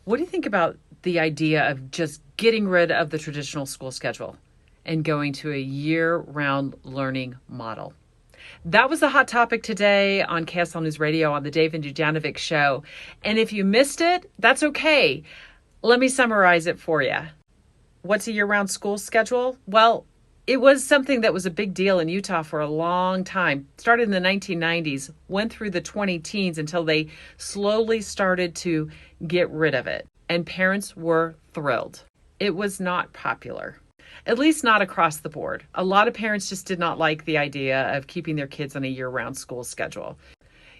What do you think about the idea of just getting rid of the traditional school schedule and going to a year-round learning model? That was the hot topic today on KSL News Radio on the Dave and Dujanovic show. And if you missed it, that's okay. Let me summarize it for you. What's a year-round school schedule? Well, it was something that was a big deal in Utah for a long time. Started in the 1990s, went through the 2010s until they slowly started to get rid of it. And parents were thrilled. It was not popular, at least not across the board. A lot of parents just did not like the idea of keeping their kids on a year-round school schedule.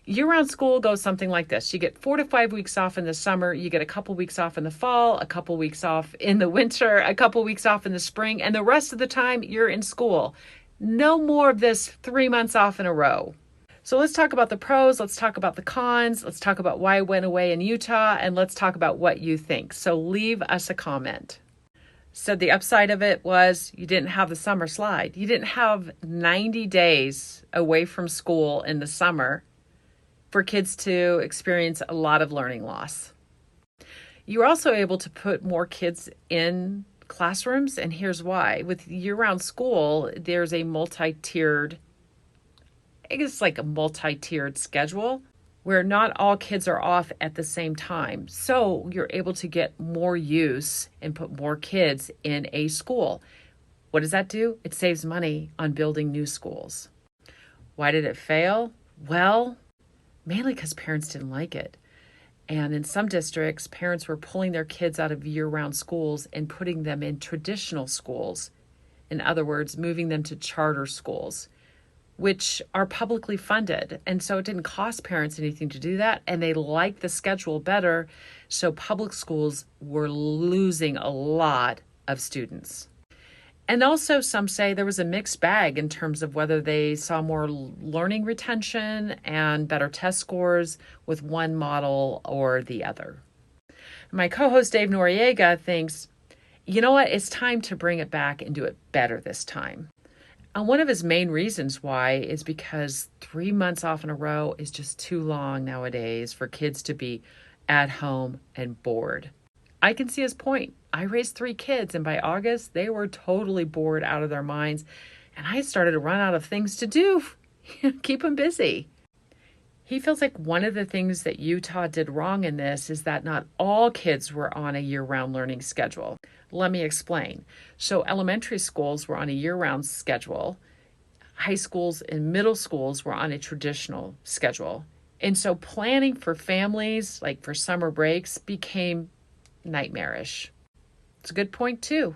Year-round school goes something like this. You get 4 to 5 weeks off in the summer. You get a couple weeks off in the fall, a couple weeks off in the winter, a couple weeks off in the spring, and the rest of the time you're in school. No more of this 3 months off in a row. So let's talk about the pros. Let's talk about the cons. Let's talk about why it went away in Utah, and let's talk about what you think. So leave us a comment. So the upside of it was you didn't have the summer slide. You didn't have 90 days away from school in the summer for kids to experience a lot of learning loss. You were also able to put more kids in classrooms, and here's why. With year-round school, there's a multi-tiered schedule where not all kids are off at the same time. So you're able to get more use and put more kids in a school. What does that do? It saves money on building new schools. Why did it fail? Well, mainly because parents didn't like it. And in some districts, parents were pulling their kids out of year-round schools and putting them in traditional schools. In other words, moving them to charter schools, which are publicly funded. And so it didn't cost parents anything to do that. And they liked the schedule better. So public schools were losing a lot of students. And also some say there was a mixed bag in terms of whether they saw more learning retention and better test scores with one model or the other. My co-host Dave Noriega thinks, you know what, it's time to bring it back and do it better this time. And one of his main reasons why is because 3 months off in a row is just too long nowadays for kids to be at home and bored. I can see his point. I raised 3 kids, and by August, they were totally bored out of their minds, and I started to run out of things to do, keep them busy. He feels like one of the things that Utah did wrong in this is that not all kids were on a year-round learning schedule. Let me explain. So elementary schools were on a year-round schedule. High schools and middle schools were on a traditional schedule. And so planning for families, like for summer breaks, became nightmarish. It's a good point too.